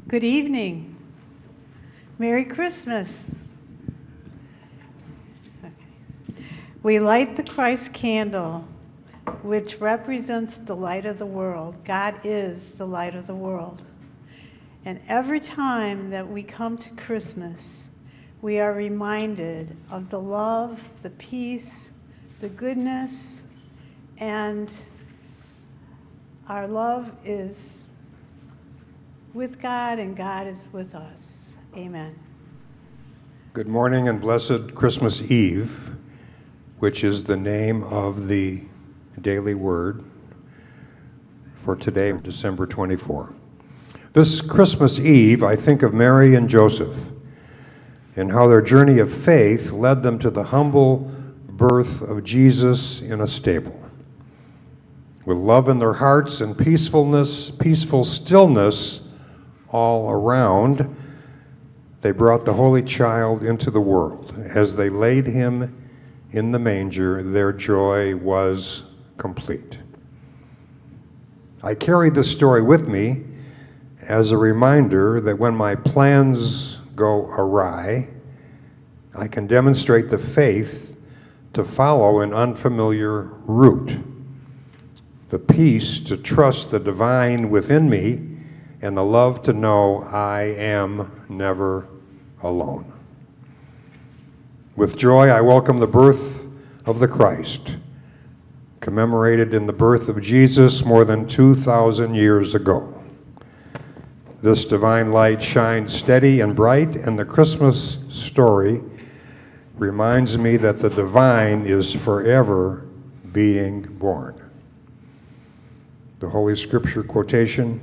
Good evening. Merry Christmas. We light the Christ candle, which represents the light of the world. God is the light of the world. And every time that we come to Christmas, we are reminded of the love, the peace, the goodness, and our love is with God and God is with us. Amen. Good morning and blessed Christmas Eve, which is the name of the daily word for today, December 24. This Christmas Eve, I think of Mary and Joseph and how their journey of faith led them to the humble birth of Jesus in a stable. With love in their hearts and peaceful stillness all around, they brought the Holy Child into the world. As they laid him in the manger, their joy was complete. I carry this story with me as a reminder that when my plans go awry, I can demonstrate the faith to follow an unfamiliar route, the peace to trust the divine within me, and the love to know I am never alone. With joy, I welcome the birth of the Christ, commemorated in the birth of Jesus more than 2,000 years ago. This divine light shines steady and bright, and the Christmas story reminds me that the divine is forever being born. The Holy Scripture quotation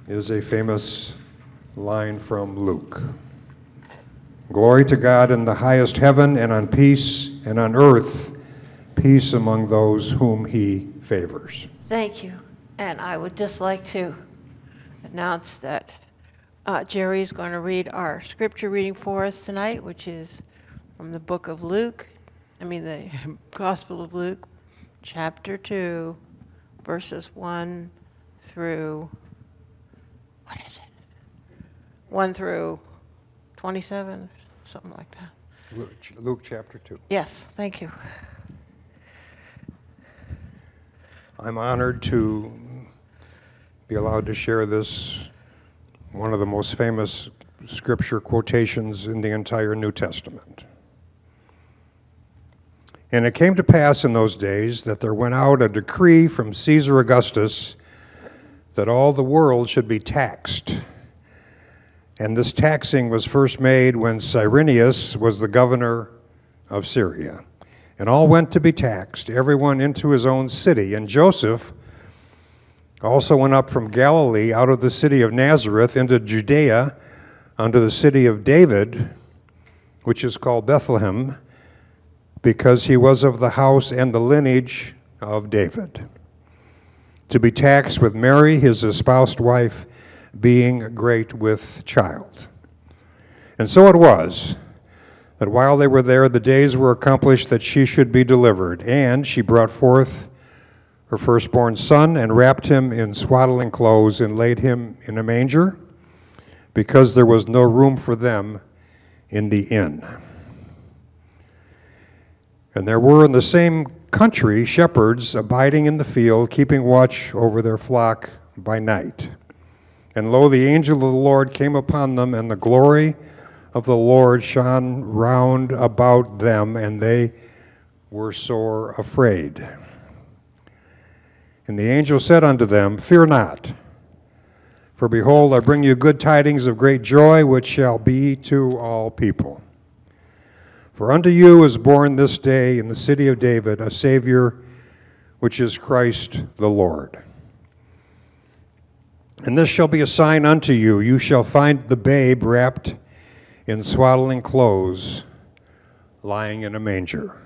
is a famous line from Luke. Glory to God in the highest heaven, and on peace, and on earth, peace among those whom he favors. Thank you. And I would just like to announce that Jerry is going to read our scripture reading for us tonight, which is from the book of Luke, the Gospel of Luke, chapter 2, verses 1 through, 1 through 27, something like that. Luke chapter 2. Yes, thank you. I'm honored to be allowed to share this, one of the most famous scripture quotations in the entire New Testament. And it came to pass in those days that there went out a decree from Caesar Augustus that all the world should be taxed. And this taxing was first made when Cyrenius was the governor of Syria. And all went to be taxed, everyone into his own city. And Joseph also went up from Galilee out of the city of Nazareth into Judea unto the city of David, which is called Bethlehem, because he was of the house and the lineage of David, to be taxed with Mary, his espoused wife, being great with child. And so it was, that while they were there, the days were accomplished that she should be delivered. And she brought forth her firstborn son, and wrapped him in swaddling clothes, and laid him in a manger, because there was no room for them in the inn. And there were in the same country shepherds abiding in the field, keeping watch over their flock by night. And lo, the angel of the Lord came upon them, and the glory of the Lord shone round about them, and they were sore afraid. And the angel said unto them, Fear not, for behold, I bring you good tidings of great joy, which shall be to all people. For unto you is born this day in the city of David a Savior, which is Christ the Lord. And this shall be a sign unto you. You shall find the babe wrapped in swaddling clothes, lying in a manger.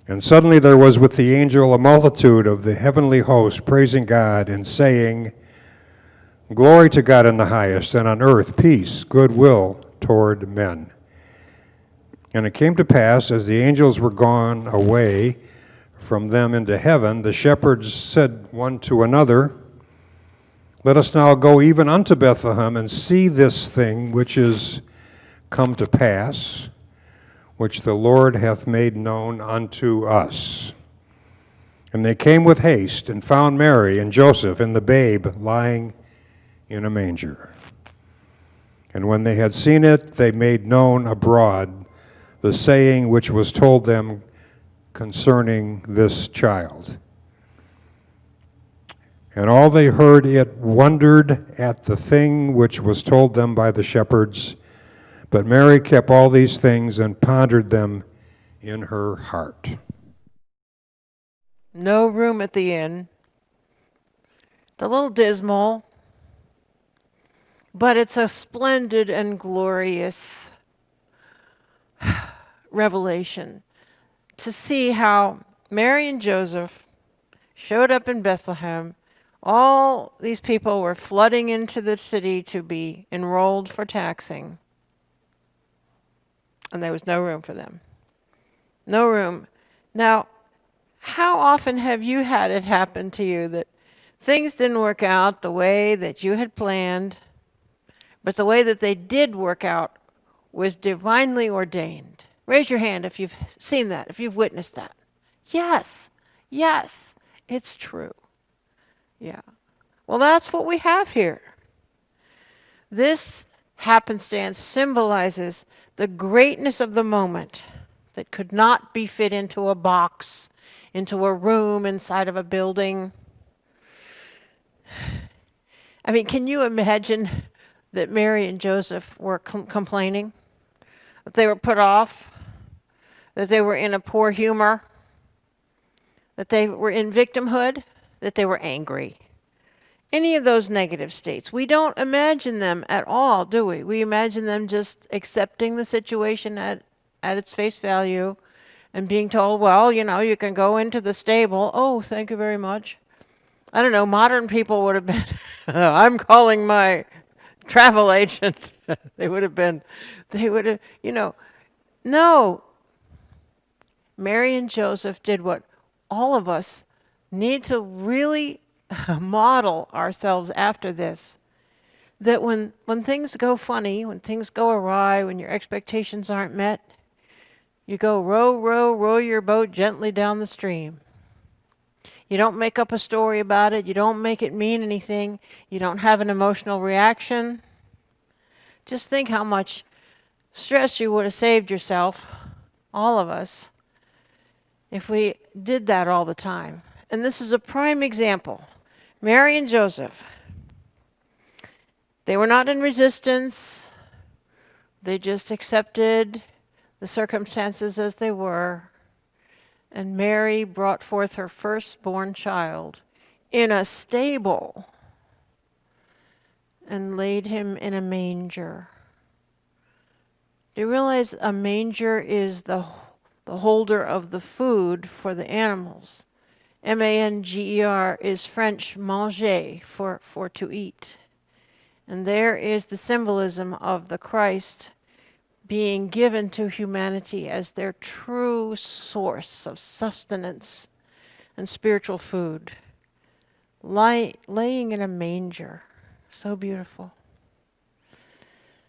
And suddenly there was with the angel a multitude of the heavenly host, praising God and saying, Glory to God in the highest, and on earth peace, goodwill toward men. And it came to pass, as the angels were gone away from them into heaven, the shepherds said one to another, Let us now go even unto Bethlehem and see this thing which is come to pass, which the Lord hath made known unto us. And they came with haste and found Mary and Joseph and the babe lying in a manger. And when they had seen it, they made known abroad the saying which was told them concerning this child. And all they heard it wondered at the thing which was told them by the shepherds. But Mary kept all these things and pondered them in her heart. No room at the inn. It's a little dismal, but it's a splendid and glorious revelation to see how Mary and Joseph showed up in Bethlehem. All these people were flooding into the city to be enrolled for taxing, and there was no room for them. No room. Now, how often have you had it happen to you that things didn't work out the way that you had planned, but the way that they did work out was divinely ordained? Raise your hand if you've seen that, if you've witnessed that. Yes, yes, it's true. Yeah. Well, that's what we have here. This happenstance symbolizes the greatness of the moment that could not be fit into a box, into a room inside of a building. I mean, can you imagine that Mary and Joseph were complaining? That they were put off? That they were in a poor humor? That they were in victimhood? That they were angry? Any of those negative states. We don't imagine them at all, do we? We imagine them just accepting the situation at its face value and being told, well, you know, you can go into the stable. Oh, thank you very much. I don't know, modern people would have been, I'm calling my travel agent. They would have, you know, no. Mary and Joseph did what all of us need to really model ourselves after this. That when things go funny, when things go awry, when your expectations aren't met, you go row, row, row your boat gently down the stream. You don't make up a story about it. You don't make it mean anything. You don't have an emotional reaction. Just think how much stress you would have saved yourself, all of us, if we did that all the time. And this is a prime example. Mary and Joseph, they were not in resistance. They just accepted the circumstances as they were. And Mary brought forth her firstborn child in a stable and laid him in a manger. Do you realize a manger is the holder of the food for the animals? M-A-N-G-E-R is French manger, for to eat. And there is the symbolism of the Christ being given to humanity as their true source of sustenance and spiritual food. Laying in a manger. So beautiful.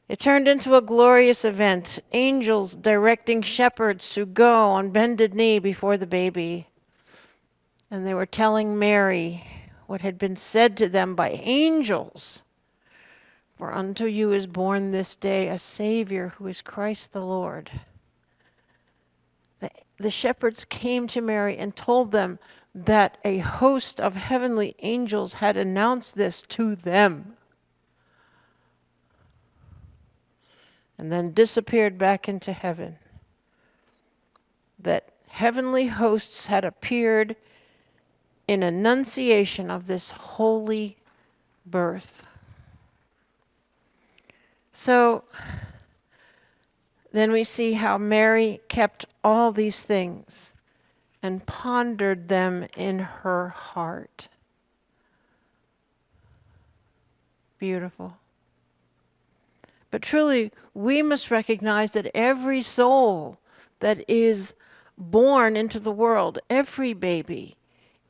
It turned into a glorious event. Angels directing shepherds to go on bended knee before the baby. And they were telling Mary what had been said to them by angels. For unto you is born this day a Savior who is Christ the Lord. The shepherds came to Mary and told them that a host of heavenly angels had announced this to them. And then disappeared back into heaven. That heavenly hosts had appeared in annunciation of this holy birth. So then we see how Mary kept all these things and pondered them in her heart. Beautiful. But truly, we must recognize that every soul that is born into the world, every baby,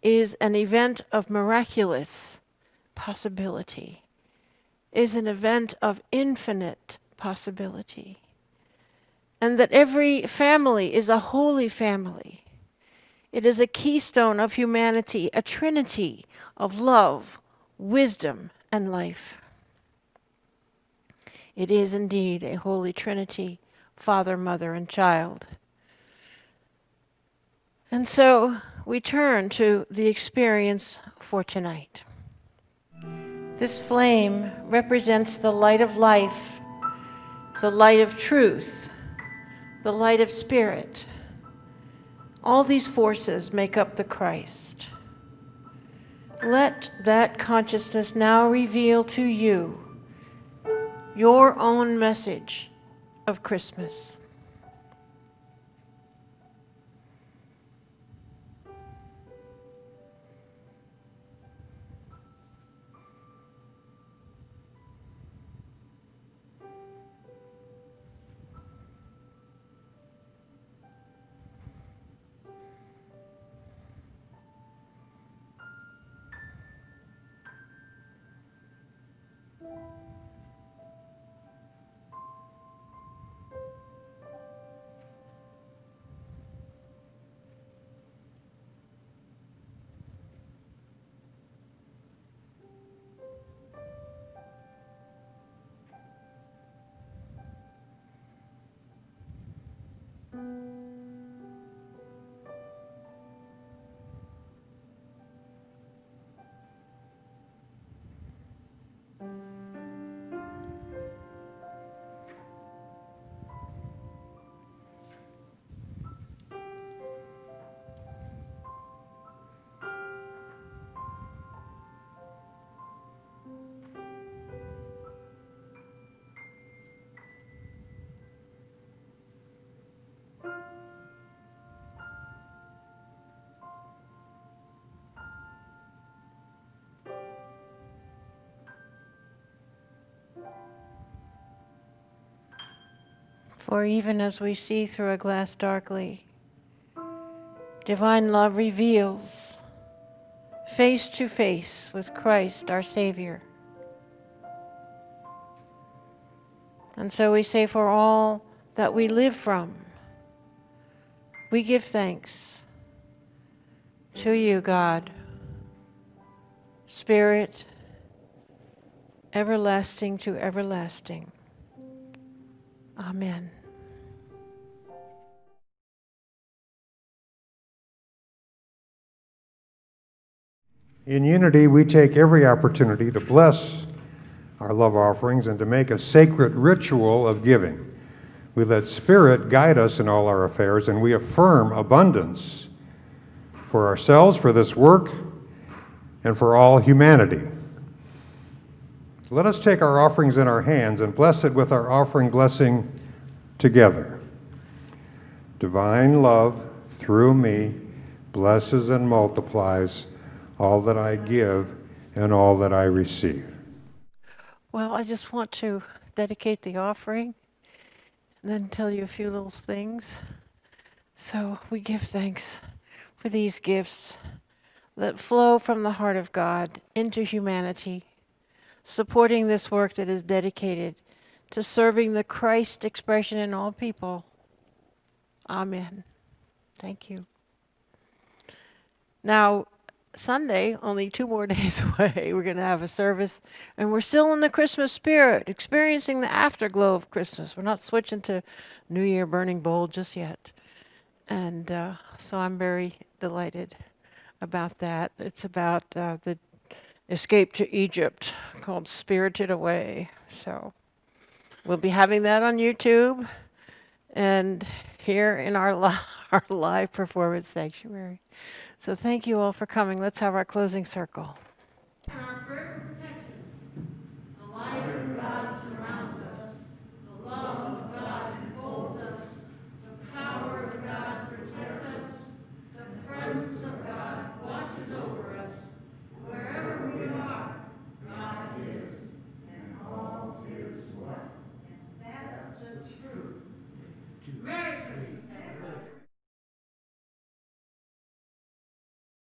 is an event of miraculous possibility, is an event of infinite possibility. And that every family is a holy family. It is a keystone of humanity, a trinity of love, wisdom, and life. It is indeed a holy trinity, Father, Mother, and Child. And so we turn to the experience for tonight. This flame represents the light of life, the light of truth, the light of spirit. All these forces make up the Christ. Let that consciousness now reveal to you your own message of Christmas. For even as we see through a glass darkly, divine love reveals face to face with Christ our Savior. And so we say, for all that we live from, we give thanks to you, God, Spirit, everlasting to everlasting. Amen. In unity, we take every opportunity to bless our love offerings and to make a sacred ritual of giving. We let Spirit guide us in all our affairs, and we affirm abundance for ourselves, for this work, and for all humanity. Let us take our offerings in our hands and bless it with our offering blessing together. Divine love, through me, blesses and multiplies all that I give and all that I receive. Well, I just want to dedicate the offering and then tell you a few little things. So we give thanks for these gifts that flow from the heart of God into humanity, supporting this work that is dedicated to serving the Christ expression in all people. Amen. Thank you. Now, Sunday, only 2 more days away, we're going to have a service, and we're still in the Christmas spirit, experiencing the afterglow of Christmas. We're not switching to New Year burning bowl just yet. And so I'm very delighted about that. It's about the escape to Egypt called Spirited Away. So we'll be having that on YouTube and here in our live performance sanctuary. So thank you all for coming. Let's have our closing circle.